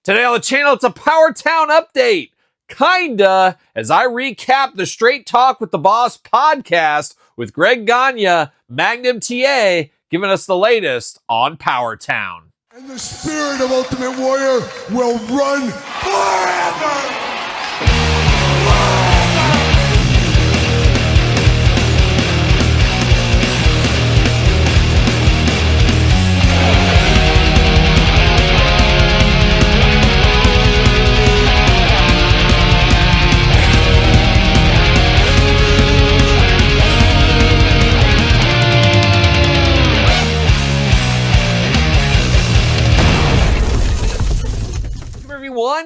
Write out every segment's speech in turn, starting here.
Today on the channel, it's a Powertown update. Kinda, as I recap the Straight Talk with the Boss podcast with Greg Gagne, Magnum TA, giving us the latest on Powertown. And the spirit of Ultimate Warrior will run forever!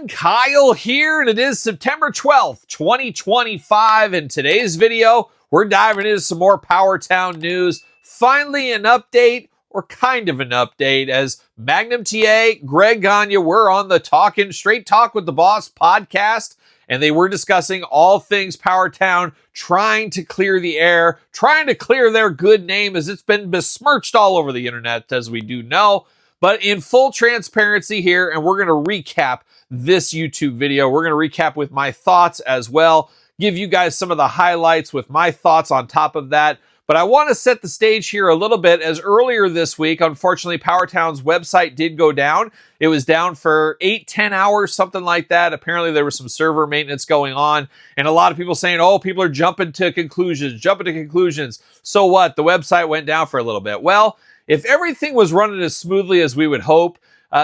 Kyle here, and it is September 12th, 2025. In today's video, we're diving into some more Powertown news. Finally, an update, or kind of an update, as Magnum TA, Greg Gagne, we're on the Straight Talk with the Boss podcast, and they were discussing all things Powertown, trying to clear the air, trying to clear their good name, as it's been besmirched all over the internet, as we do know. But in full transparency here, and we're going to recap this YouTube video. We're going to recap with my thoughts as well, give you guys some of the highlights with my thoughts on top of that. But I want to set the stage here a little bit, as earlier this week, unfortunately, Powertown's website did go down. It was down for 8-10 hours, something like that. Apparently, there was some server maintenance going on, and a lot of people saying, oh, people are jumping to conclusions. So what? The website went down for a little bit. Well, if everything was running as smoothly as we would hope,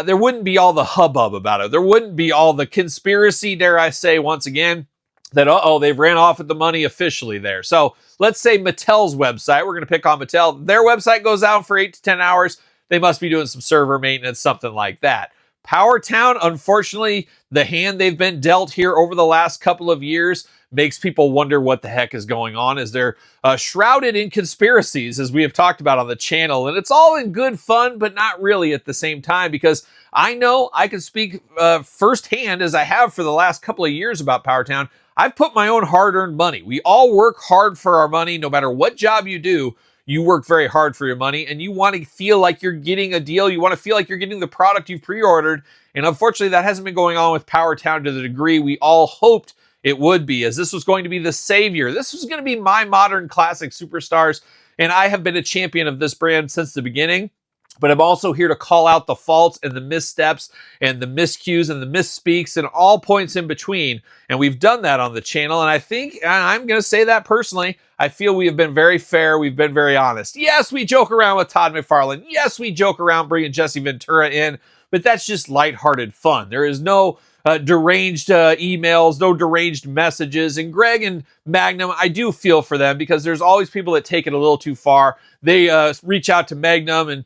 there wouldn't be all the hubbub about it. There wouldn't be all the conspiracy, dare I say, once again, that, they've ran off with the money officially there. So let's say Mattel's website, we're going to pick on Mattel, their website goes out for 8 to 10 hours. They must be doing some server maintenance, something like that. Powertown, unfortunately, the hand they've been dealt here over the last couple of years makes people wonder what the heck is going on, as they're shrouded in conspiracies, as we have talked about on the channel. And it's all in good fun, but not really at the same time, because I know I can speak firsthand, as I have for the last couple of years about Powertown. I've put my own hard-earned money. We all work hard for our money. No matter what job you do, you work very hard for your money, and you want to feel like you're getting a deal. You want to feel like you're getting the product you've pre-ordered. And unfortunately, that hasn't been going on with Powertown to the degree we all hoped it would be, as this was going to be the savior. This was going to be my modern classic superstars, and I have been a champion of this brand since the beginning. But I'm also here to call out the faults and the missteps and the miscues and the misspeaks and all points in between. And we've done that on the channel. And I think, and I'm going to say that personally, I feel we have been very fair. We've been very honest. Yes, we joke around with Todd McFarlane. Yes, we joke around bringing Jesse Ventura in, but that's just lighthearted fun. There is no deranged emails, no deranged messages. And Greg and Magnum, I do feel for them, because there's always people that take it a little too far. They reach out to Magnum and,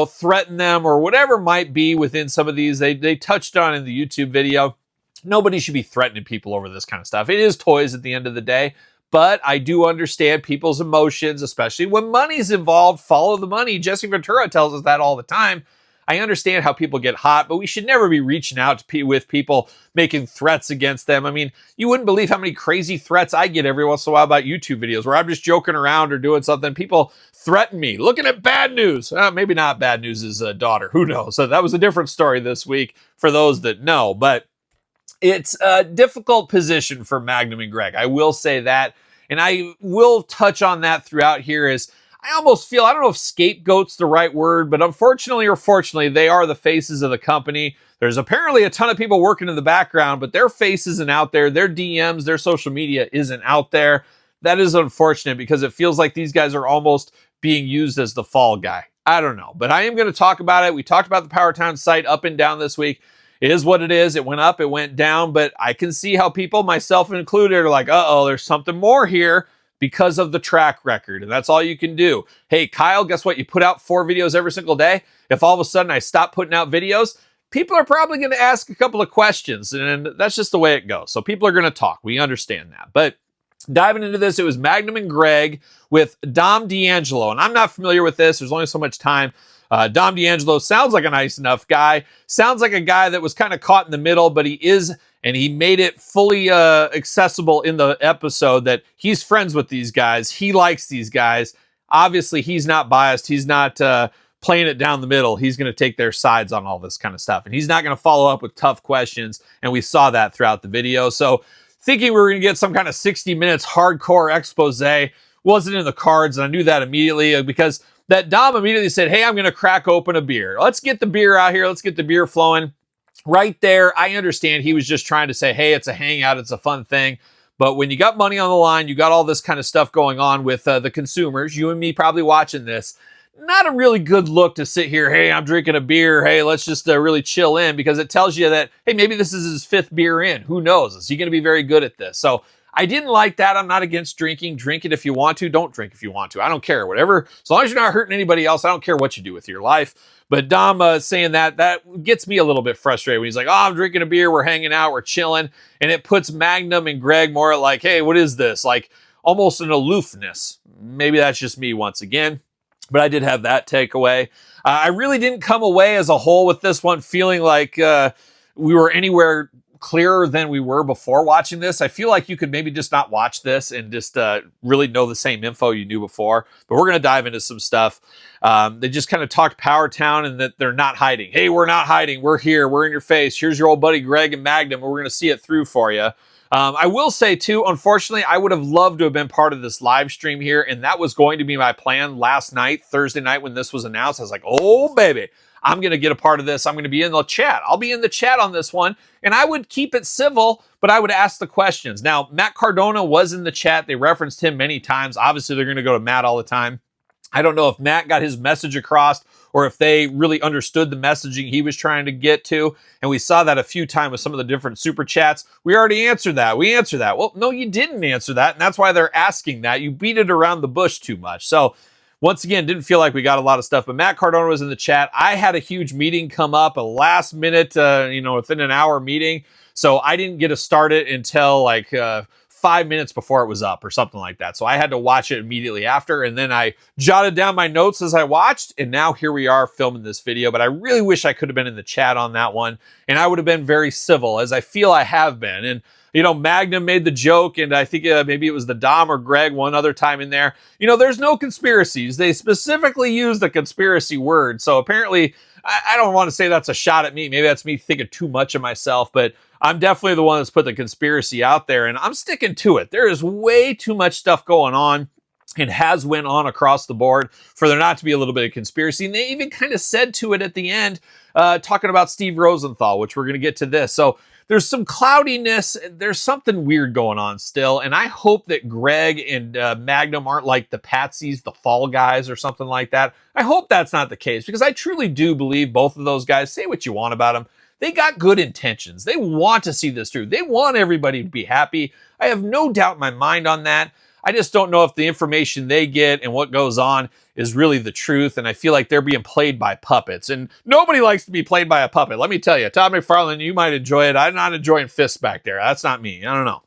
threaten them or whatever might be within some of these. They touched on in the YouTube video. Nobody should be threatening people over this kind of stuff. It is toys at the end of the day. But I do understand people's emotions, especially when money's involved. Follow the money. Jesse Ventura tells us that all the time. I understand how people get hot, but we should never be reaching out to with people, making threats against them. I mean, you wouldn't believe how many crazy threats I get every once in a while about YouTube videos where I'm just joking around or doing something. People threaten me, looking at bad news. Maybe not Bad News' daughter. Who knows? So that was a different story this week for those that know. But it's a difficult position for Magnum and Greg. I will say that. And I will touch on that throughout here, as I almost feel, I don't know if scapegoat's the right word, but unfortunately or fortunately, they are the faces of the company. There's apparently a ton of people working in the background, but their face isn't out there. Their DMs, their social media isn't out there. That is unfortunate, because it feels like these guys are almost being used as the fall guy. I don't know, but I am going to talk about it. We talked about the Powertown site up and down this week. It is what it is. It went up, it went down, but I can see how people, myself included, are like, there's something more here, because of the track record. And that's all you can do. Hey, Kyle, guess what? You put out 4 videos every single day. If all of a sudden I stop putting out videos, people are probably going to ask a couple of questions, and that's just the way it goes. So people are going to talk. We understand that. But diving into this, it was Magnum and Greg with Dom D'Angelo. And I'm not familiar with this. There's only so much time. Dom D'Angelo sounds like a nice enough guy. Sounds like a guy that was kind of caught in the middle, but he is, and he made it fully accessible in the episode that he's friends with these guys. He likes these guys. Obviously, he's not biased. He's not playing it down the middle. He's going to take their sides on all this kind of stuff. And he's not going to follow up with tough questions. And we saw that throughout the video. So thinking we were going to get some kind of 60 minutes hardcore expose wasn't in the cards. And I knew that immediately because that Dom immediately said, hey, I'm going to crack open a beer. Let's get the beer out here. Let's get the beer flowing. Right there, I understand he was just trying to say, hey, it's a hangout. It's a fun thing. But when you got money on the line, you got all this kind of stuff going on with the consumers, you and me probably watching this, not a really good look to sit here, hey, I'm drinking a beer, hey, let's just really chill in, because it tells you that, hey, maybe this is his 5th beer in. Who knows? Is he going to be very good at this? So I didn't like that. I'm not against drinking. Drink it if you want to. Don't drink if you want to. I don't care. Whatever. As long as you're not hurting anybody else, I don't care what you do with your life. But Dom saying that gets me a little bit frustrated when he's like, oh, I'm drinking a beer. We're hanging out. We're chilling. And it puts Magnum and Greg more like, hey, what is this? Like almost an aloofness. Maybe that's just me once again. But I did have that takeaway. I really didn't come away as a whole with this one feeling like we were anywhere clearer than we were before watching this. I feel like you could maybe just not watch this and just really know the same info you knew before. But we're going to dive into some stuff. They just kind of talked Powertown and that they're not hiding. Hey, we're not hiding. We're here. We're in your face. Here's your old buddy Greg and Magnum. We're going to see it through for you. I will say, too, unfortunately, I would have loved to have been part of this live stream here, and that was going to be my plan last night, Thursday night, when this was announced. I was like, oh, baby, I'm going to get a part of this. I'm going to be in the chat. I'll be in the chat on this one, and I would keep it civil, but I would ask the questions. Now, Matt Cardona was in the chat. They referenced him many times. Obviously, they're going to go to Matt all the time. I don't know if Matt got his message across or if they really understood the messaging he was trying to get to. And we saw that a few times with some of the different super chats. We already answered that. We answered that. Well, no, you didn't answer that. And that's why they're asking that. You beat it around the bush too much. So once again, didn't feel like we got a lot of stuff, but Matt Cardona was in the chat. I had a huge meeting come up, a last minute, within an hour meeting. So I didn't get to start it until like 5 minutes before it was up or something like that. So I had to watch it immediately after. And then I jotted down my notes as I watched. And now here we are filming this video. But I really wish I could have been in the chat on that one. And I would have been very civil, as I feel I have been. And Magnum made the joke, and I think maybe it was the Dom or Greg one other time in there. There's no conspiracies. They specifically used the conspiracy word. So apparently, I don't want to say that's a shot at me. Maybe that's me thinking too much of myself, but I'm definitely the one that's put the conspiracy out there, and I'm sticking to it. There is way too much stuff going on. It has went on across the board for there not to be a little bit of conspiracy. And they even kind of said to it at the end, talking about Steve Rosenthal, which we're going to get to this. So there's some cloudiness. There's something weird going on still. And I hope that Greg and Magnum aren't like the patsies, the fall guys or something like that. I hope that's not the case, because I truly do believe both of those guys, say what you want about them, they got good intentions. They want to see this through. They want everybody to be happy. I have no doubt in my mind on that. I just don't know if the information they get and what goes on is really the truth. And I feel like they're being played by puppets. And nobody likes to be played by a puppet. Let me tell you, Todd McFarlane, you might enjoy it. I'm not enjoying fists back there. That's not me. I don't know.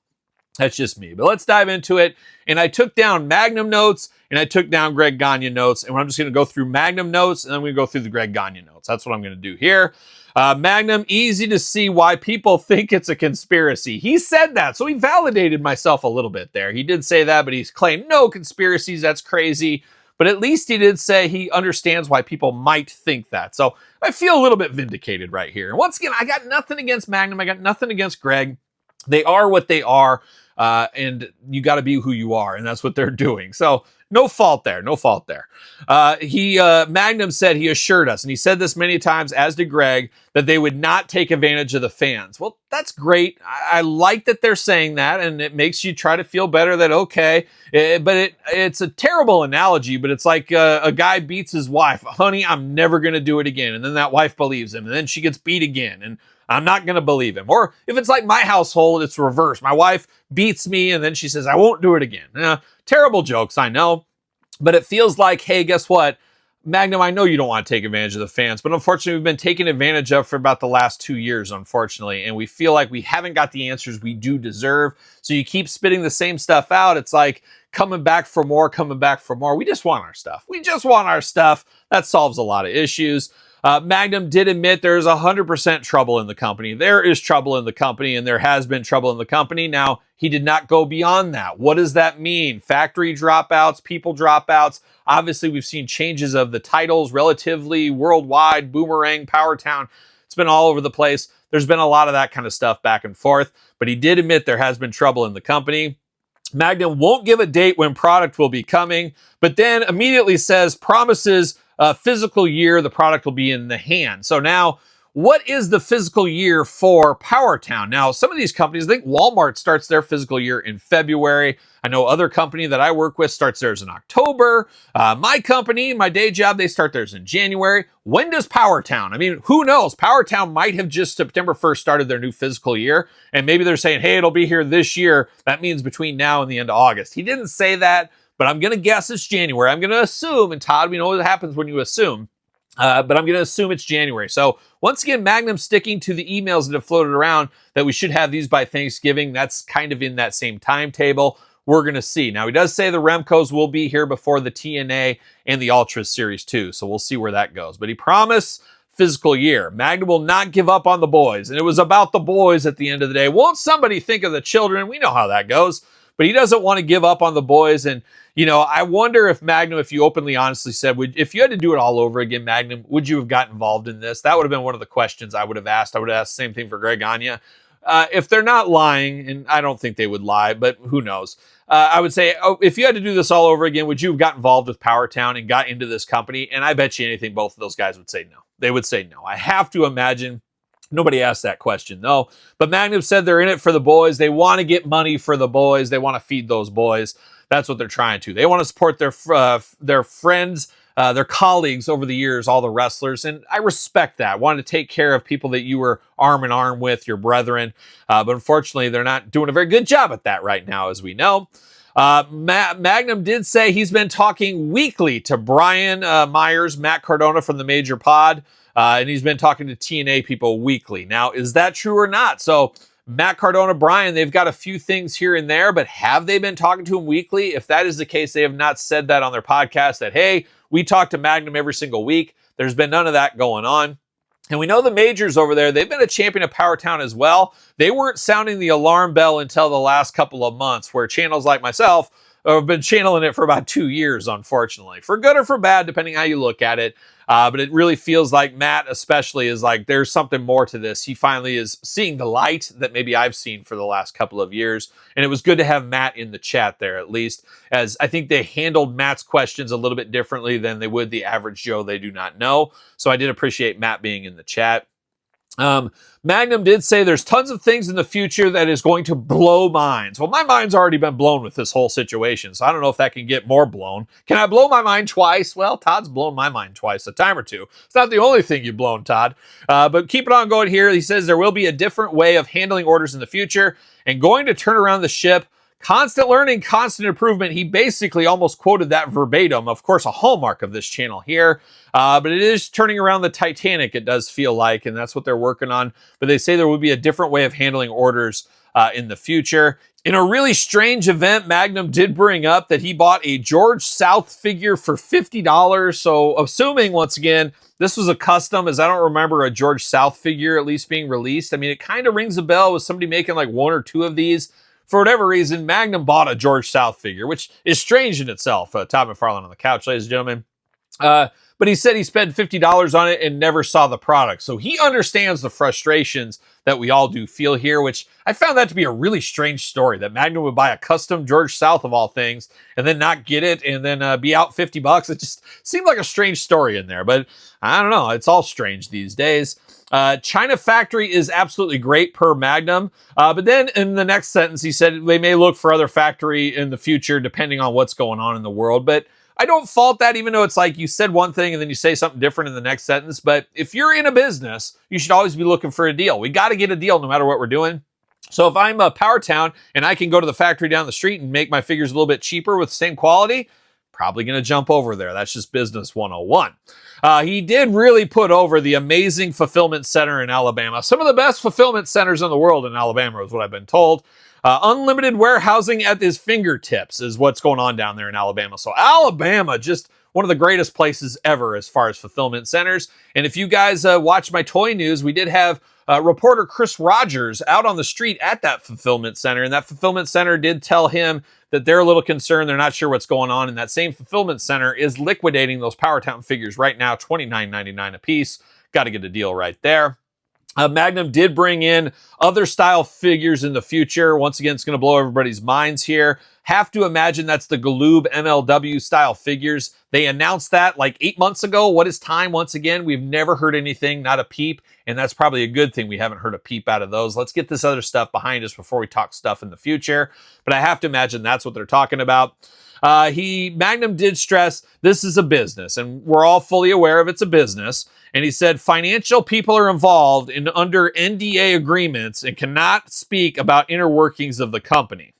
That's just me. But let's dive into it. And I took down Magnum notes and I took down Greg Gagne notes. And I'm just going to go through Magnum notes and then we go through the Greg Gagne notes. That's what I'm going to do here. Magnum, easy to see why people think it's a conspiracy. He said that, so he validated myself a little bit there. He did say that, but he's claimed no conspiracies. That's crazy. But at least he did say he understands why people might think that. So I feel a little bit vindicated right here. And once again, I got nothing against Magnum. I got nothing against Greg. They are what they are, and you got to be who you are, and that's what they're doing. So no fault there. No fault there. Magnum said he assured us, and he said this many times, as did Greg, that they would not take advantage of the fans. Well, that's great. I like that they're saying that, and it makes you try to feel better that, okay, but it's a terrible analogy, but it's like a guy beats his wife. Honey, I'm never going to do it again. And then that wife believes him, and then she gets beat again, and I'm not going to believe him. Or if it's like my household, it's reversed. My wife beats me, and then she says, I won't do it again. Terrible jokes, I know. But it feels like, hey, guess what? Magnum, I know you don't want to take advantage of the fans, but unfortunately, we've been taken advantage of for about the last 2 years, unfortunately, and we feel like we haven't got the answers we do deserve. So you keep spitting the same stuff out. It's like coming back for more, coming back for more. We just want our stuff. We just want our stuff. That solves a lot of issues. Magnum did admit there's 100% trouble in the company. There is trouble in the company, and there has been trouble in the company. Now, he did not go beyond that. What does that mean? Factory dropouts, people dropouts. Obviously, we've seen changes of the titles relatively worldwide, Boomerang, Powertown. It's been all over the place. There's been a lot of that kind of stuff back and forth, but he did admit there has been trouble in the company. Magnum won't give a date when product will be coming, but then immediately says, promises physical year, the product will be in the hand. So now, what is the physical year for Powertown? Now, some of these companies, I think Walmart starts their physical year in February. I know other company that I work with starts theirs in October. My company, my day job, they start theirs in January. When does Powertown? I mean, who knows? Powertown might have just September 1st started their new physical year, and maybe they're saying, hey, it'll be here this year. That means between now and the end of August. He didn't say that, but I'm going to guess it's January. I'm going to assume, and Todd, we know what happens when you assume. But I'm going to assume it's January. So once again, Magnum sticking to the emails that have floated around that we should have these by Thanksgiving. That's kind of in that same timetable. We're going to see. Now, he does say the Remcos will be here before the TNA and the Ultra Series 2. So we'll see where that goes. But he promised physical year. Magnum will not give up on the boys. And it was about the boys at the end of the day. Won't somebody think of the children? We know how that goes. But he doesn't want to give up on the boys. And, you know, I wonder if Magnum, if you openly, honestly said, if you had to do it all over again, Magnum, would you have gotten involved in this? That would have been one of the questions I would have asked. I would have asked the same thing for Gagne. If they're not lying, and I don't think they would lie, but who knows? I would say, if you had to do this all over again, would you have got involved with Powertown and got into this company? And I bet you anything, both of those guys would say no. They would say no. I have to imagine. Nobody asked that question, though. But Magnum said they're in it for the boys. They want to get money for the boys. They want to feed those boys. That's what they're trying to. They want to support their friends, their colleagues over the years, all the wrestlers. And I respect that. Want to take care of people that you were arm in arm with, your brethren. But unfortunately, they're not doing a very good job at that right now, as we know. Magnum did say he's been talking weekly to Brian Myers, Matt Cardona from the Major Pod. And he's been talking to TNA people weekly. Now, is that true or not? So Matt Cardona, Brian, they've got a few things here and there, but have they been talking to him weekly? If that is the case, they have not said that on their podcast that, hey, we talk to Magnum every single week. There's been none of that going on. And we know the majors over there, they've been a champion of Powertown as well. They weren't sounding the alarm bell until the last couple of months, where channels like myself have been channeling it for about 2 years, unfortunately. For good or for bad, depending how you look at it. But it really feels like Matt especially is like, there's something more to this. He finally is seeing the light that maybe I've seen for the last couple of years. And it was good to have Matt in the chat there, at least, as I think they handled Matt's questions a little bit differently than they would the average Joe they do not know. So I did appreciate Matt being in the chat. Magnum did say there's tons of things in the future that is going to blow minds. Well, my mind's already been blown with this whole situation, so I don't know if that can get more blown. Can I blow my mind twice? Well, Todd's blown my mind twice, a time or two. It's not the only thing you've blown, Todd. But keep it on going here. He says there will be a different way of handling orders in the future and going to turn around the ship. Constant learning, constant improvement. He basically almost quoted that verbatim. Of course, a hallmark of this channel here. But it is turning around the Titanic, it does feel like, and that's what they're working on. But they say there will be a different way of handling orders in the future. In a really strange event, Magnum did bring up that he bought a George South figure for $50. So assuming, once again, this was a custom, as I don't remember a George South figure at least being released. I mean, it kind of rings a bell with somebody making like 1 or 2 of these. For whatever reason, Magnum bought a George South figure, which is strange in itself. Todd McFarlane on the couch, ladies and gentlemen. But he said he spent $50 on it and never saw the product. So he understands the frustrations that we all do feel here, which I found that to be a really strange story, that Magnum would buy a custom George South of all things and then not get it and then be out $50. It just seemed like a strange story in there, but I don't know. It's all strange these days. China factory is absolutely great per Magnum. But then in the next sentence, he said they may look for other factory in the future, depending on what's going on in the world. But I don't fault that, even though it's like you said one thing and then you say something different in the next sentence. But if you're in a business, you should always be looking for a deal. We got to get a deal no matter what we're doing. So if I'm a Powertown and I can go to the factory down the street and make my figures a little bit cheaper with the same quality, probably going to jump over there. That's just business 101. He did really put over the amazing fulfillment center in Alabama. Some of the best fulfillment centers in the world in Alabama is what I've been told. Unlimited warehousing at his fingertips is what's going on down there in Alabama. So Alabama just one of the greatest places ever as far as fulfillment centers. And if you guys watch my toy news, we did have reporter Chris Rogers out on the street at that fulfillment center, and that fulfillment center did tell him that they're a little concerned. They're not sure what's going on, and that same fulfillment center is liquidating those Powertown figures right now, $29.99 a piece. Got to get a deal right there. Magnum did bring in other style figures in the future. Once again, it's going to blow everybody's minds here. Have to imagine that's the Galoob MLW style figures. They announced that like 8 months ago. What is time? Once again, we've never heard anything, not a peep. And that's probably a good thing. We haven't heard a peep out of those. Let's get this other stuff behind us before we talk stuff in the future. But I have to imagine that's what they're talking about. Magnum did stress this is a business, and we're all fully aware of it's a business. And he said financial people are involved in under NDA agreements and cannot speak about inner workings of the company.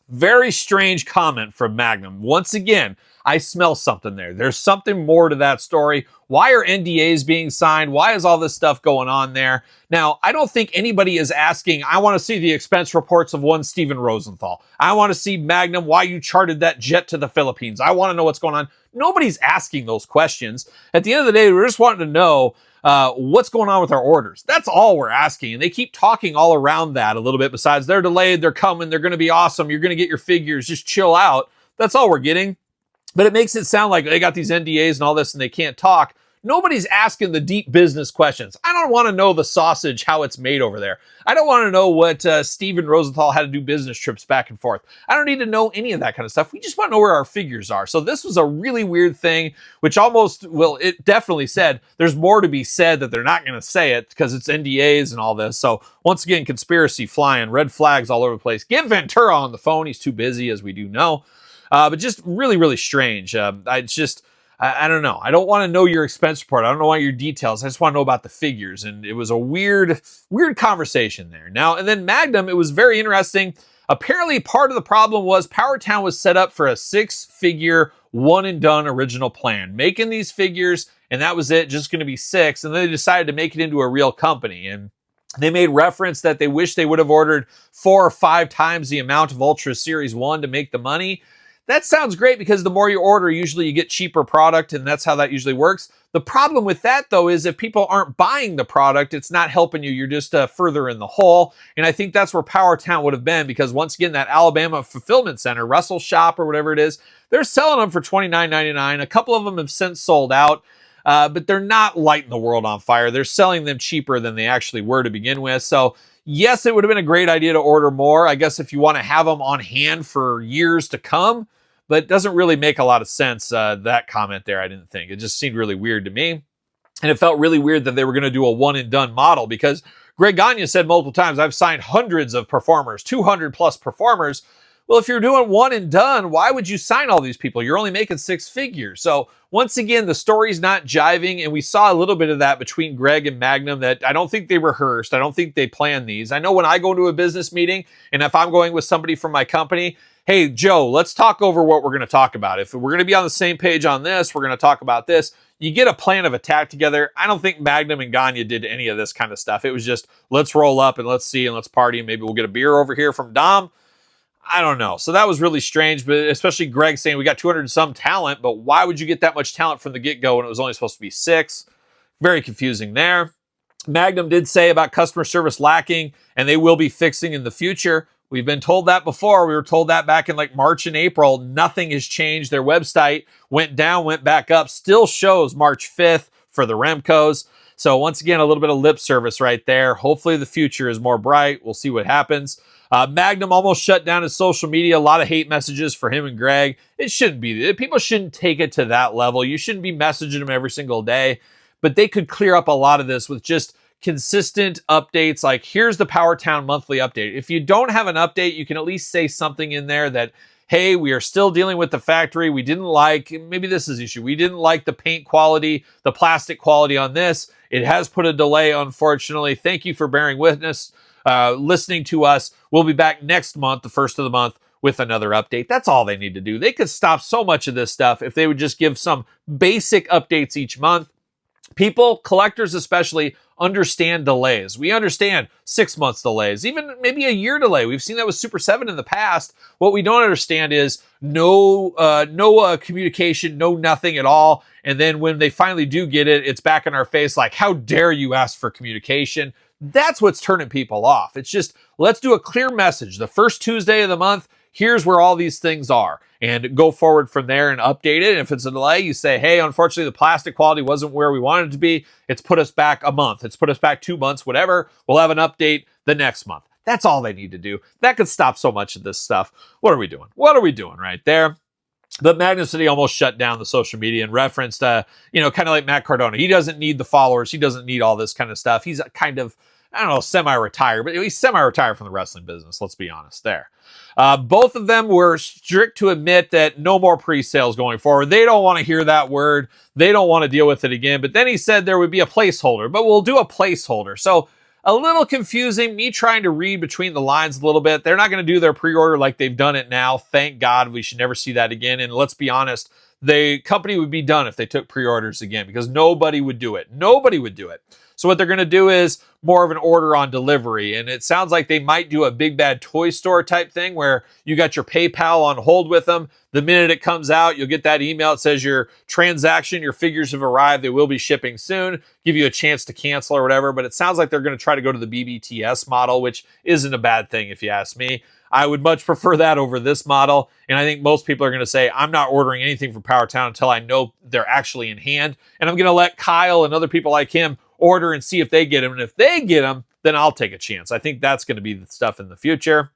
Very strange comment from Magnum. Once again, I smell something there. There's something more to that story. Why are NDAs being signed? Why is all this stuff going on there? Now, I don't think anybody is asking, I want to see the expense reports of one Steven Rosenthal. I want to see Magnum, why you chartered that jet to the Philippines. I want to know what's going on. Nobody's asking those questions. At the end of the day, we're just wanting to know what's going on with our orders. That's all we're asking. And they keep talking all around that a little bit. Besides, they're delayed, they're coming, they're going to be awesome. You're going to get your figures. Just chill out. That's all we're getting. But it makes it sound like they got these NDAs and all this and they can't talk. Nobody's asking the deep business questions. I don't want to know the sausage, how it's made over there. I don't want to know what Steven Rosenthal had to do business trips back and forth. I don't need to know any of that kind of stuff. We just want to know where our figures are. So this was a really weird thing, which almost, well, it definitely said there's more to be said that they're not going to say it because it's NDAs and all this. So once again, conspiracy flying, red flags all over the place. Get Ventura on the phone. He's too busy, as we do know. But just really, really strange. I don't know. I don't want to know your expense report. I don't know your details. I just want to know about the figures. And it was a weird conversation there. Now, and then Magnum, it was very interesting. Apparently, part of the problem was Powertown was set up for a 6-figure, one-and-done original plan. Making these figures, and that was it, just going to be 6. And then they decided to make it into a real company. And they made reference that they wish they would have ordered 4 or 5 times the amount of Ultra Series 1 to make the money. That sounds great because the more you order, usually you get cheaper product, and that's how that usually works. The problem with that, though, is if people aren't buying the product, it's not helping you. You're just further in the hole. And I think that's where Powertown would have been because, once again, that Alabama fulfillment center, Russell Shop or whatever it is, they're selling them for $29.99. A couple of them have since sold out, but they're not lighting the world on fire. They're selling them cheaper than they actually were to begin with. So, yes, it would have been a great idea to order more. I guess if you want to have them on hand for years to come. But it doesn't really make a lot of sense, that comment there, I didn't think. It just seemed really weird to me. And it felt really weird that they were going to do a one-and-done model because Greg Gagne said multiple times, I've signed hundreds of performers, 200-plus performers. Well, if you're doing one and done, why would you sign all these people? You're only making 6 figures. So, once again, the story's not jiving, and we saw a little bit of that between Greg and Magnum that I don't think they rehearsed. I don't think they planned these. I know when I go to a business meeting, and if I'm going with somebody from my company, hey, Joe, let's talk over what we're going to talk about. If we're going to be on the same page on this, we're going to talk about this. You get a plan of attack together. I don't think Magnum and Gagne did any of this kind of stuff. It was just, let's roll up and let's see and let's party. And maybe we'll get a beer over here from Dom. I don't know. So that was really strange, but especially Greg saying we got 200 and some talent, but why would you get that much talent from the get-go when it was only supposed to be 6? Very confusing there. Magnum did say about customer service lacking, and they will be fixing in the future. We've been told that before. We were told that back in like March and April. Nothing has changed. Their website went down, went back up, still shows March 5th for the Remcos. So once again, a little bit of lip service right there. Hopefully the future is more bright. We'll see what happens. Magnum almost shut down his social media. A lot of hate messages for him and Greg. It shouldn't be. People shouldn't take it to that level. You shouldn't be messaging them every single day. But they could clear up a lot of this with just consistent updates. Like, here's the Powertown monthly update. If you don't have an update, you can at least say something in there that, hey, we are still dealing with the factory. We didn't like, maybe this is the issue. We didn't like the paint quality, the plastic quality on this. It has put a delay, unfortunately. Thank you for bearing witness, listening to us. We'll be back next month, the first of the month, with another update. That's all they need to do. They could stop so much of this stuff if they would just give some basic updates each month. People, collectors especially, understand delays. We understand 6 months delays, even maybe a year delay. We've seen that with Super 7 in the past. What we don't understand is no communication, no nothing at all. And then when they finally do get it, it's back in our face like, how dare you ask for communication? That's what's turning people off. It's just, let's do a clear message. The first Tuesday of the month, here's where all these things are, and go forward from there and update it. And if it's a delay, you say, hey, unfortunately, the plastic quality wasn't where we wanted it to be. It's put us back a month. It's put us back 2 months, whatever. We'll have an update the next month. That's all they need to do. That could stop so much of this stuff. What are we doing? What are we doing right there? But Magnum said he almost shut down the social media and referenced, kind of like Matt Cardona. He doesn't need the followers. He doesn't need all this kind of stuff. He's kind of, I don't know, semi-retired, but he's semi-retired from the wrestling business. Let's be honest there. Both of them were strict to admit that no more pre-sales going forward. They don't want to hear that word. They don't want to deal with it again. But then he said there would be a placeholder, but we'll do a placeholder. So a little confusing, me trying to read between the lines a little bit. They're not going to do their pre-order like they've done it now. Thank God. We should never see that again. And let's be honest, the company would be done if they took pre-orders again, because nobody would do it. Nobody would do it. So what they're going to do is more of an order on delivery. And it sounds like they might do a big bad toy store type thing where you got your PayPal on hold with them. The minute it comes out, you'll get that email. It says your transaction, your figures have arrived. They will be shipping soon. Give you a chance to cancel or whatever. But it sounds like they're going to try to go to the BBTS model, which isn't a bad thing if you ask me. I would much prefer that over this model. And I think most people are going to say, I'm not ordering anything from Powertown until I know they're actually in hand. And I'm going to let Kyle and other people like him order and see if they get them. And if they get them, then I'll take a chance. I think that's going to be the stuff in the future.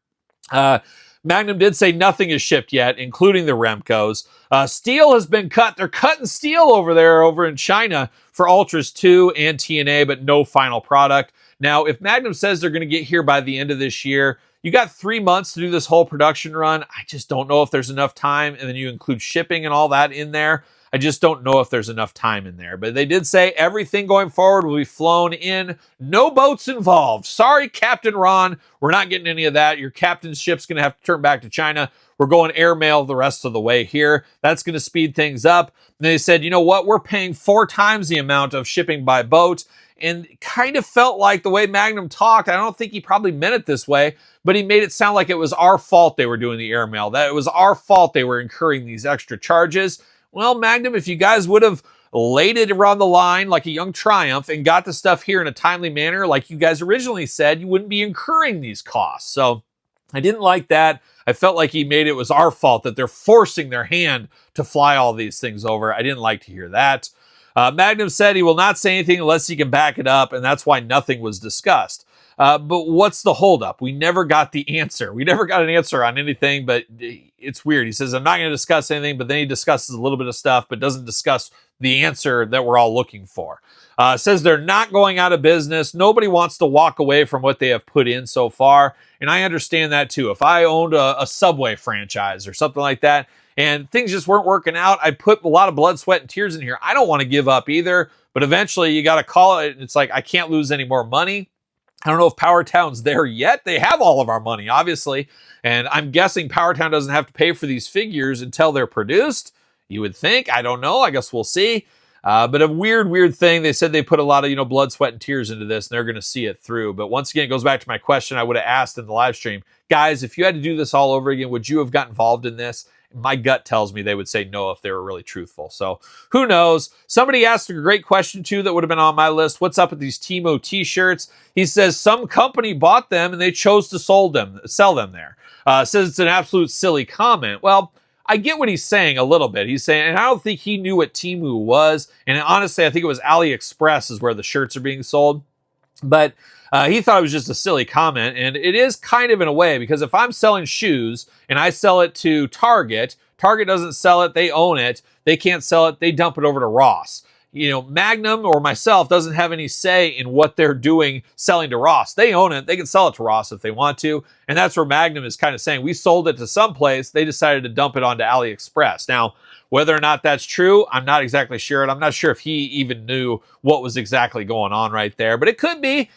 Magnum did say nothing is shipped yet, including the Remcos. Steel has been cut. They're cutting steel over in China for Ultras 2 and TNA, but no final product. Now, if Magnum says they're going to get here by the end of this year, you got 3 months to do this whole production run. I just don't know if there's enough time. And then you include shipping and all that in there. I just don't know if there's enough time in there. But they did say everything going forward will be flown in. No boats involved. Sorry, Captain Ron. We're not getting any of that. Your captain's ship's going to have to turn back to China. We're going airmail the rest of the way here. That's going to speed things up. And they said, you know what? We're paying 4 times the amount of shipping by boat. And kind of felt like the way Magnum talked, I don't think he probably meant it this way, but he made it sound like it was our fault they were doing the airmail, that it was our fault they were incurring these extra charges. Well, Magnum, if you guys would have laid it around the line like a young Triumph and got the stuff here in a timely manner, like you guys originally said, you wouldn't be incurring these costs. So I didn't like that. I felt like he made it was our fault that they're forcing their hand to fly all these things over. I didn't like to hear that. Magnum said he will not say anything unless he can back it up, and that's why nothing was discussed. But what's the holdup? We never got the answer. We never got an answer on anything, but it's weird. He says, I'm not going to discuss anything, but then he discusses a little bit of stuff, but doesn't discuss the answer that we're all looking for. Says they're not going out of business. Nobody wants to walk away from what they have put in so far, and I understand that too. If I owned a Subway franchise or something like that, and things just weren't working out, I put a lot of blood, sweat, and tears in here. I don't want to give up either, but eventually you got to call it. It's like, I can't lose any more money. I don't know if Powertown's there yet. They have all of our money, obviously. And I'm guessing Powertown doesn't have to pay for these figures until they're produced. You would think. I don't know. I guess we'll see. But a weird thing. They said they put a lot of, blood, sweat, and tears into this, and they're going to see it through. But once again, it goes back to my question I would have asked in the live stream. Guys, if you had to do this all over again, would you have got involved in this? My gut tells me they would say no if they were really truthful. So who knows? Somebody asked a great question too that would have been on my list. What's up with these Timo t-shirts? He says some company bought them and they chose to sell them there. Says it's an absolute silly comment. Well, I get what he's saying a little bit. He's saying, and I don't think he knew what Temu was. And honestly, I think it was AliExpress is where the shirts are being sold. But he thought it was just a silly comment, and it is kind of in a way, because if I'm selling shoes and I sell it to Target, Target doesn't sell it, they own it, they can't sell it, they dump it over to Ross. Magnum or myself doesn't have any say in what they're doing selling to Ross. They own it, they can sell it to Ross if they want to, and that's where Magnum is kind of saying, we sold it to someplace, they decided to dump it onto AliExpress. Now, Whether or not that's true, I'm not exactly sure. And I'm not sure if he even knew what was exactly going on right there. But it could be.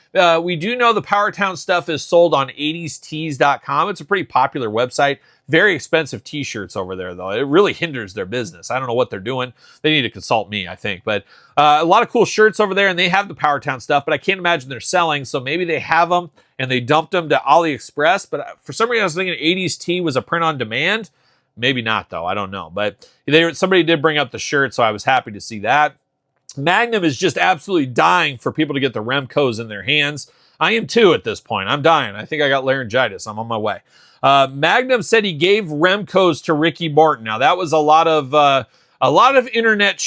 We do know the Powertown stuff is sold on 80stees.com. It's a pretty popular website. Very expensive t-shirts over there, though. It really hinders their business. I don't know what they're doing. They need to consult me, I think. But a lot of cool shirts over there, and they have the Powertown stuff, but I can't imagine they're selling. So maybe they have them, and they dumped them to AliExpress. But for some reason, I was thinking 80s Tee was a print on demand. Maybe not, though. I don't know. But somebody did bring up the shirt, so I was happy to see that. Magnum is just absolutely dying for people to get the Remcos in their hands. I am too at this point. I'm dying. I think I got laryngitis. I'm on my way. Magnum said he gave Remcos to Ricky Morton. Now that was a lot of internet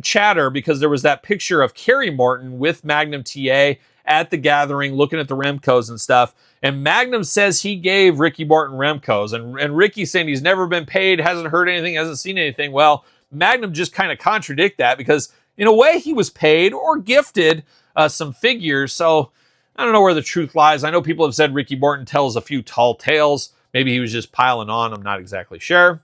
chatter because there was that picture of Kerry Morton with Magnum TA at the gathering, looking at the Remcos and stuff. And Magnum says he gave Ricky Morton Remcos, and Ricky's saying he's never been paid, hasn't heard anything, hasn't seen anything. Well, Magnum just kind of contradict that because in a way he was paid or gifted some figures. So I don't know where the truth lies. I know people have said Ricky Morton tells a few tall tales. Maybe he was just piling on. I'm not exactly sure.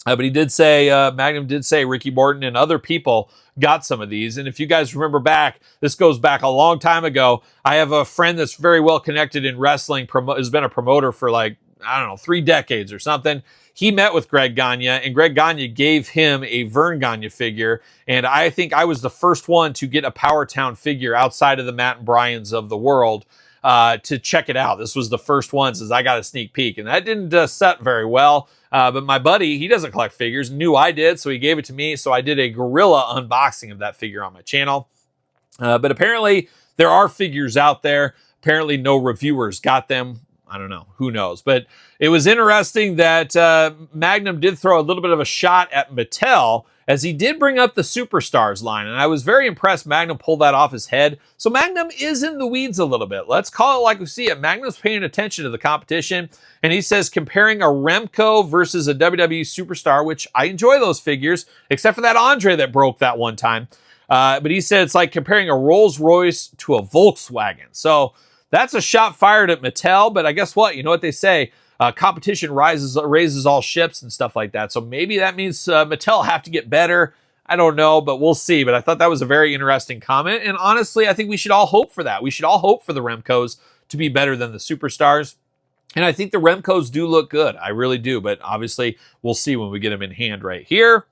But he did say, Magnum did say Ricky Morton and other people got some of these. And if you guys remember back, this goes back a long time ago. I have a friend that's very well connected in wrestling, has been a promoter for 3 decades or something. He met with Greg Gagne, and Greg Gagne gave him a Vern Gagne figure. And I think I was the first one to get a Powertown figure outside of the Matt and Bryans of the world to check it out. This was the first one since I got a sneak peek, and that didn't set very well. But my buddy, he doesn't collect figures, knew I did, so he gave it to me. So I did a gorilla unboxing of that figure on my channel. But apparently there are figures out there. Apparently no reviewers got them. I don't know. Who knows? But it was interesting that Magnum did throw a little bit of a shot at Mattel as he did bring up the Superstars line. And I was very impressed Magnum pulled that off his head. So Magnum is in the weeds a little bit. Let's call it like we see it. Magnum's paying attention to the competition. And he says comparing a Remco versus a WWE Superstar, which I enjoy those figures, except for that Andre that broke that one time. But he said it's like comparing a Rolls Royce to a Volkswagen. So that's a shot fired at Mattel, but I guess what? You know what they say? Competition raises all ships and stuff like that. So maybe that means Mattel have to get better. I don't know, but we'll see. But I thought that was a very interesting comment. And honestly, I think we should all hope for that. We should all hope for the Remcos to be better than the Superstars. And I think the Remcos do look good. I really do. But obviously, we'll see when we get them in hand right here.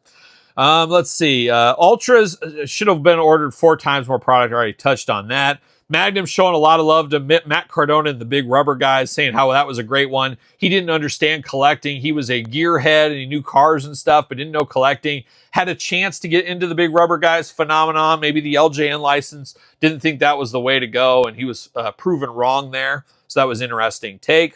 Let's see. Ultras should have been ordered 4 times more product. I already touched on that. Magnum showing a lot of love to Matt Cardona and the Big Rubber guys, saying how that was a great one. He didn't understand collecting. He was a gearhead and he knew cars and stuff, but didn't know collecting. Had a chance to get into the Big Rubber guys phenomenon. Maybe the LJN license. Didn't think that was the way to go, and he was proven wrong there. So that was interesting take.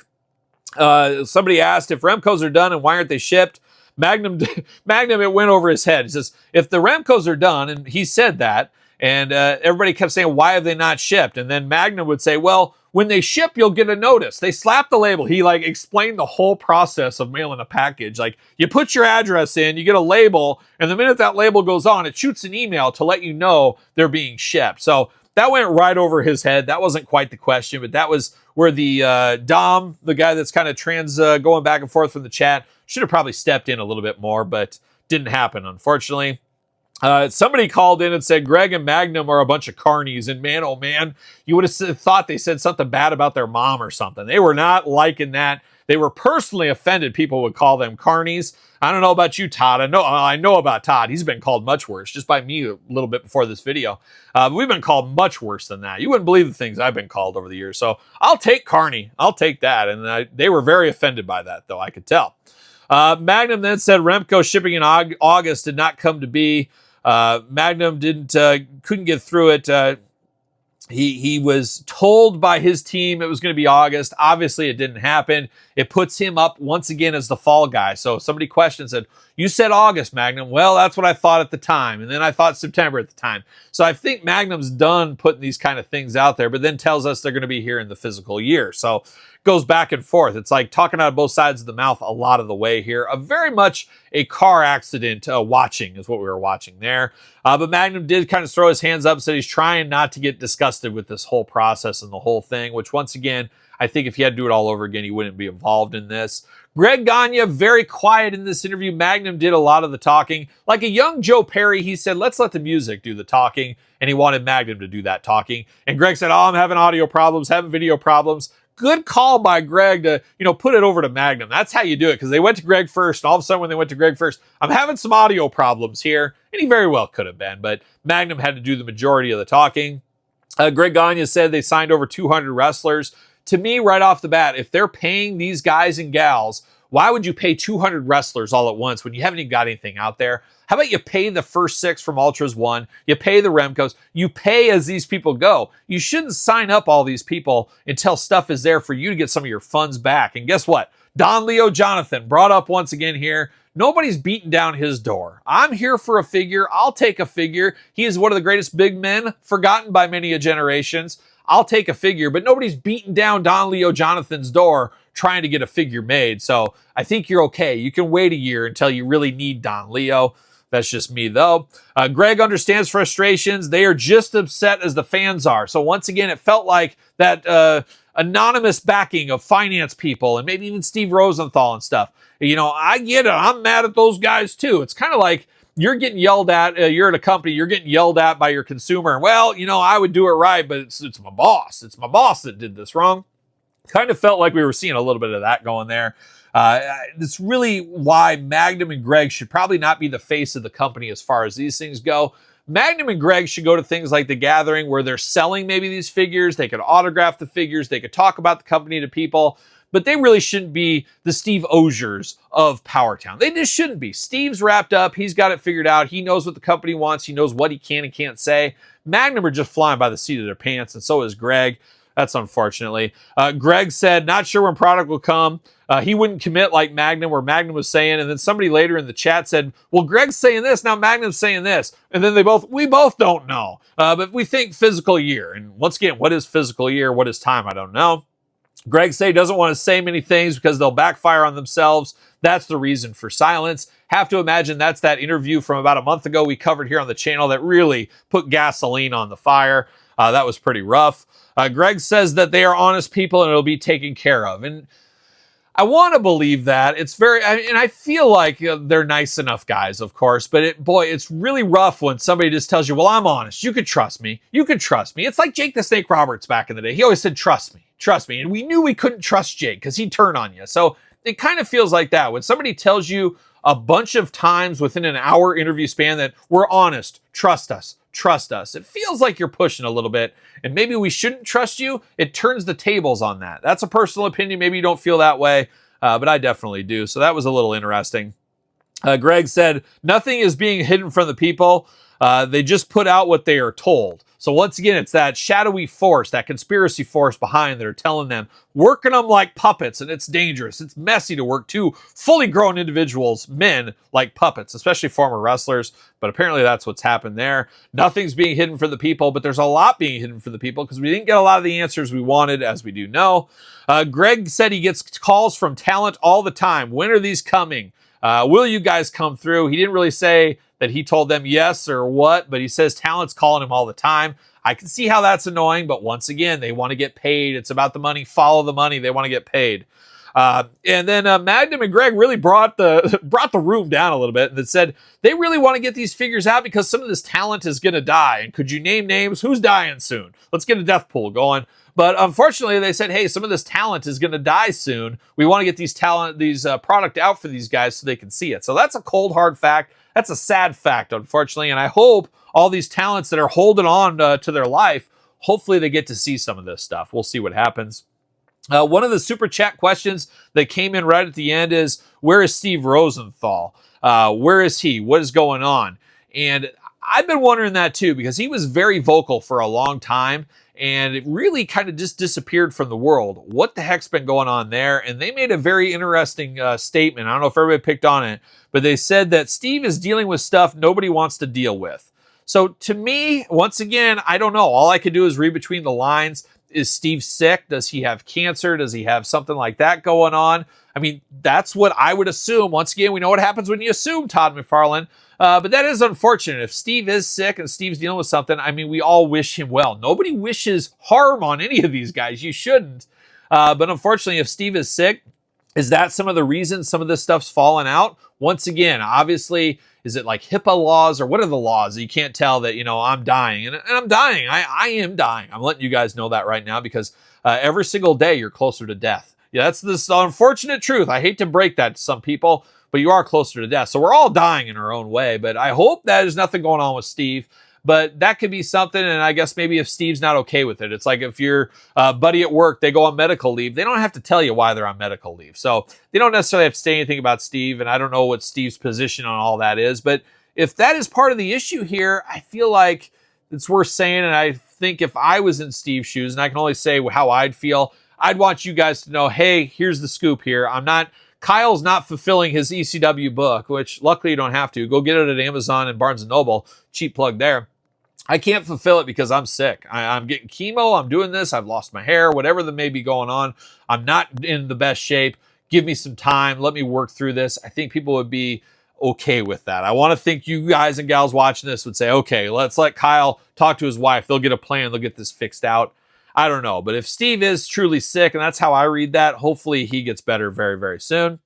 Somebody asked if Remcos are done and why aren't they shipped? Magnum, it went over his head. He says, if the Remcos are done, and he said that, and everybody kept saying, why have they not shipped? And then Magnum would say, well, when they ship, you'll get a notice. They slap the label. He explained the whole process of mailing a package. You put your address in, you get a label, and the minute that label goes on, it shoots an email to let you know they're being shipped. So that went right over his head. That wasn't quite the question, but that was where the Dom, the guy that's kind of going back and forth from the chat, should have probably stepped in a little bit more, but didn't happen, unfortunately. Somebody called in and said Greg and Magnum are a bunch of carnies, and man, oh man, you would have thought they said something bad about their mom or something. They were not liking that. They were personally offended people would call them carnies. I don't know about you, Todd. I know about Todd. He's been called much worse, just by me a little bit before this video. We've been called much worse than that. You wouldn't believe the things I've been called over the years. So I'll take carny. I'll take that. And they were very offended by that, though, I could tell. Magnum then said Remco shipping in August did not come to be. Magnum couldn't get through it. He was told by his team it was going to be August. Obviously, it didn't happen. It puts him up once again as the fall guy. So somebody questioned, said, you said August, Magnum. Well, that's what I thought at the time. And then I thought September at the time. So I think Magnum's done putting these kind of things out there, but then tells us they're going to be here in the physical year. So it goes back and forth. It's like talking out of both sides of the mouth a lot of the way here. Very much a car accident watching is what we were watching there. But Magnum did kind of throw his hands up, said he's trying not to get disgusted with this whole process and the whole thing, which once again, I think if he had to do it all over again, he wouldn't be involved in this. Greg Gagne, very quiet in this interview. Magnum did a lot of the talking. Like a young Joe Perry, he said, let's let the music do the talking. And he wanted Magnum to do that talking. And Greg said, I'm having audio problems, having video problems. Good call by Greg to, put it over to Magnum. That's how you do it, because they went to Greg first. And all of a sudden, when they went to Greg first, I'm having some audio problems here. And he very well could have been. But Magnum had to do the majority of the talking. Greg Gagne said they signed over 200 wrestlers. To me, right off the bat, if they're paying these guys and gals, why would you pay 200 wrestlers all at once when you haven't even got anything out there? How about you pay the first 6 from Ultras 1, you pay the Remcos, you pay as these people go. You shouldn't sign up all these people until stuff is there for you to get some of your funds back. And guess what? Don Leo Jonathan brought up once again here, nobody's beating down his door. I'm here for a figure. I'll take a figure. He is one of the greatest big men, forgotten by many generations. I'll take a figure, but nobody's beating down Don Leo Jonathan's door trying to get a figure made. So I think you're okay. You can wait a year until you really need Don Leo. That's just me, though. Greg understands frustrations. They are just upset as the fans are. So once again, it felt like that anonymous backing of finance people and maybe even Steve Rosenthal and stuff. I get it. I'm mad at those guys, too. It's kind of like you're getting yelled at. You're at a company. You're getting yelled at by your consumer. Well, I would do it right, but it's my boss. It's my boss that did this wrong. Kind of felt like we were seeing a little bit of that going there. It's really why Magnum and Greg should probably not be the face of the company as far as these things go. Magnum and Greg should go to things like The Gathering where they're selling maybe these figures. They could autograph the figures. They could talk about the company to people. But they really shouldn't be the Steve Osiers of Powertown. They just shouldn't be. Steve's wrapped up. He's got it figured out. He knows what the company wants. He knows what he can and can't say. Magnum are just flying by the seat of their pants, and so is Greg. That's unfortunately. Greg said, not sure when product will come. He wouldn't commit like Magnum, where Magnum was saying. And then somebody later in the chat said, well, Greg's saying this, now Magnum's saying this. And then we both don't know. But we think physical year. And once again, what is physical year? What is time? I don't know. Greg say doesn't want to say many things because they'll backfire on themselves. That's the reason for silence. Have to imagine that's that interview from about a month ago we covered here on the channel that really put gasoline on the fire. That was pretty rough. Greg says that they are honest people and it'll be taken care of. And I want to believe that. And I feel like they're nice enough guys, of course, but it's really rough when somebody just tells you, well, I'm honest. You could trust me. You could trust me. It's like Jake the Snake Roberts back in the day. He always said, trust me. Trust me. And we knew we couldn't trust Jake because he'd turn on you. So it kind of feels like that. When somebody tells you a bunch of times within an hour interview span that we're honest, trust us, it feels like you're pushing a little bit. And maybe we shouldn't trust you. It turns the tables on that. That's a personal opinion. Maybe you don't feel that way, but I definitely do. So that was a little interesting. Greg said, nothing is being hidden from the people. They just put out what they are told. So once again, it's that shadowy force, that conspiracy force behind that are telling them, working them like puppets, and it's dangerous. It's messy to work two fully grown individuals, men, like puppets, especially former wrestlers. But apparently that's what's happened there. Nothing's being hidden from the people, but there's a lot being hidden from the people because we didn't get a lot of the answers we wanted, as we do know. Greg said he gets calls from talent all the time. When are these coming? Will you guys come through? He didn't really say that he told them yes or what, but he says talent's calling him all the time. I can see how that's annoying, but once again, they want to get paid. It's about the money. Follow the money. They want to get paid. And then Magnum and Greg really brought the room down a little bit and said they really want to get these figures out because some of this talent is going to die. And could you name names? Who's dying soon? Let's get a death pool going. But unfortunately, they said, hey, some of this talent is going to die soon. We want to get these product out for these guys so they can see it. So that's a cold, hard fact. That's a sad fact, unfortunately. And I hope all these talents that are holding on to their life, hopefully they get to see some of this stuff. We'll see what happens. One of the super chat questions that came in right at the end is, where is Steve Rosenthal? Where is he? What is going on? And I've been wondering that too, because he was very vocal for a long time and it really kind of just disappeared from the world. What the heck's been going on there? And they made a very interesting statement. I don't know if everybody picked on it, but they said that Steve is dealing with stuff nobody wants to deal with. So to me, once again, I don't know. All I could do is read between the lines. Is Steve sick? Does he have cancer? Does he have something like that going on? I mean, that's what I would assume. Once again, we know what happens when you assume, Todd McFarlane. But that is unfortunate. If Steve is sick and Steve's dealing with something, I mean, we all wish him well. Nobody wishes harm on any of these guys. You shouldn't. But unfortunately, if Steve is sick, is that some of the reasons some of this stuff's fallen out? Once again, obviously, is it like HIPAA laws or what are the laws? You can't tell that, I'm dying. And I'm dying. I am dying. I'm letting you guys know that right now because every single day you're closer to death. Yeah, that's this unfortunate truth. I hate to break that to some people, but you are closer to death. So we're all dying in our own way. But I hope that there's nothing going on with Steve. But that could be something, and I guess maybe if Steve's not okay with it. It's like if your buddy at work, they go on medical leave, they don't have to tell you why they're on medical leave. So they don't necessarily have to say anything about Steve, and I don't know what Steve's position on all that is. But if that is part of the issue here, I feel like it's worth saying, and I think if I was in Steve's shoes, and I can only say how I'd feel, I'd want you guys to know, hey, here's the scoop here. Kyle's not fulfilling his ECW book, which luckily you don't have to. Go get it at Amazon and Barnes & Noble. Cheap plug there. I can't fulfill it because I'm sick. I'm getting chemo. I'm doing this. I've lost my hair, whatever that may be going on. I'm not in the best shape. Give me some time. Let me work through this. I think people would be okay with that. I want to think you guys and gals watching this would say, okay, let's let Kyle talk to his wife. They'll get a plan. They'll get this fixed out. I don't know. But if Steve is truly sick, and that's how I read that, hopefully he gets better very, very soon.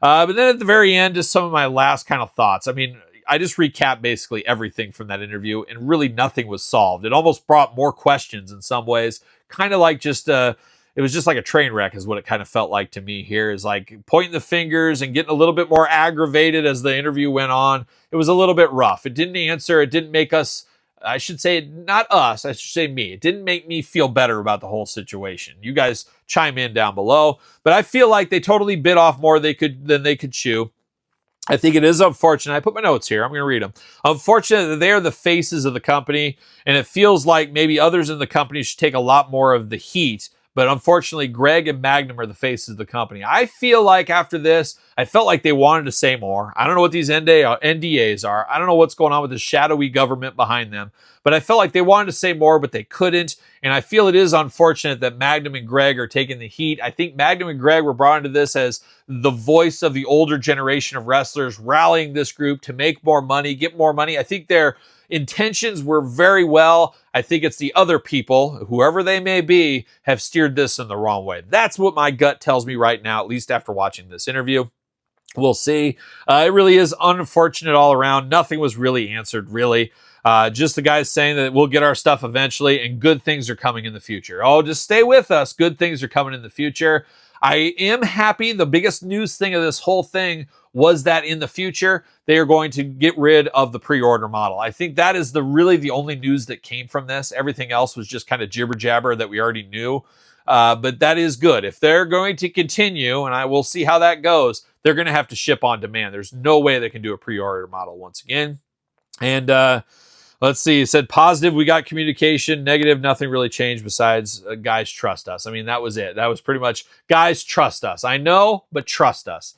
But then at the very end, just some of my last kind of thoughts. I mean, I just recapped basically everything from that interview, and really nothing was solved. It almost brought more questions in some ways, kind of like it was just like a train wreck is what it kind of felt like to me here, is like pointing the fingers and getting a little bit more aggravated as the interview went on. It was a little bit rough. It didn't answer. It didn't make us, I should say, not us, I should say me. It didn't make me feel better about the whole situation. You guys chime in down below, but I feel like they totally bit off more than they could chew. I think it is unfortunate. I put my notes here. I'm going to read them. Unfortunate that they are the faces of the company, and it feels like maybe others in the company should take a lot more of the heat. But unfortunately, Greg and Magnum are the faces of the company. I feel like after this, I felt like they wanted to say more. I don't know what these NDAs are. I don't know what's going on with the shadowy government behind them. But I felt like they wanted to say more, but they couldn't. And I feel it is unfortunate that Magnum and Greg are taking the heat. I think Magnum and Greg were brought into this as the voice of the older generation of wrestlers, rallying this group to make more money, get more money. I think their intentions were very well. I think it's the other people, whoever they may be, have steered this in the wrong way. That's what my gut tells me right now, at least after watching this interview. We'll see. It really is unfortunate all around. Nothing was really answered, really. Just the guys saying that we'll get our stuff eventually and good things are coming in the future. Oh, just stay with us. Good things are coming in the future. I am happy. The biggest news thing of this whole thing was that in the future, they are going to get rid of the pre-order model. I think that is really the only news that came from this. Everything else was just kind of jibber jabber that we already knew. But that is good. If they're going to continue, and I will see how that goes, they're going to have to ship on demand. There's no way they can do a pre-order model once again. And let's see. It said positive, we got communication. Negative, nothing really changed besides guys trust us. I mean, that was it. That was pretty much guys trust us. I know, but trust us.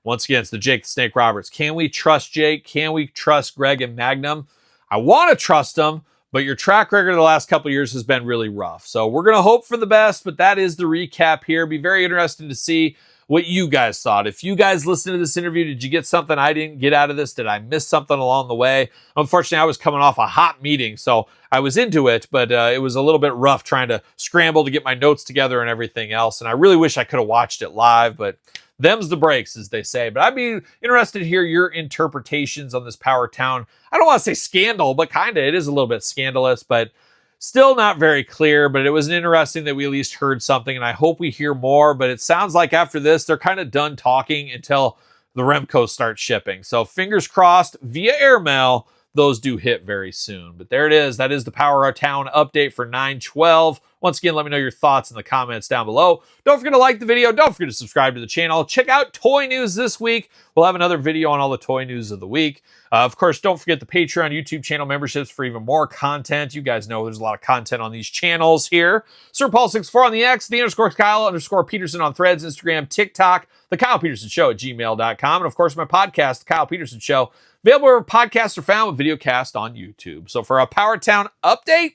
Once again, it's the Jake the Snake Roberts. Can we trust Jake? Can we trust Greg and Magnum? I want to trust them, but your track record the last couple of years has been really rough. So we're going to hope for the best, but that is the recap here. Be very interesting to see what you guys thought. If you guys listened to this interview, did you get something I didn't get out of this? Did I miss something along the way? Unfortunately, I was coming off a hot meeting, so I was into it, but it was a little bit rough trying to scramble to get my notes together and everything else. And I really wish I could have watched it live, but them's the breaks, as they say. But I'd be interested to hear your interpretations on this Powertown. I don't want to say scandal, but kind of. It is a little bit scandalous, but still not very clear. But it was interesting that we at least heard something, and I hope we hear more. But it sounds like after this, they're kind of done talking until the Remco starts shipping. So fingers crossed via airmail, those do hit very soon. But there it is. That is the Powertown update for 9/12. Once again, let me know your thoughts in the comments down below. Don't forget to like the video. Don't forget to subscribe to the channel. Check out toy news this week. We'll have another video on all the toy news of the week. Of course, don't forget the Patreon YouTube channel memberships for even more content. You guys know there's a lot of content on these channels here. SirPaul64 on the X, _Kyle_Peterson on Threads, Instagram, TikTok, TheKylePetersonShow at gmail.com. And of course, my podcast, The Kyle Peterson Show, available where podcasts are found with videocast on YouTube. So for a Powertown update,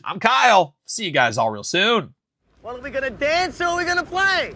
I'm Kyle. See you guys all real soon. Well, are we gonna dance or are we gonna play?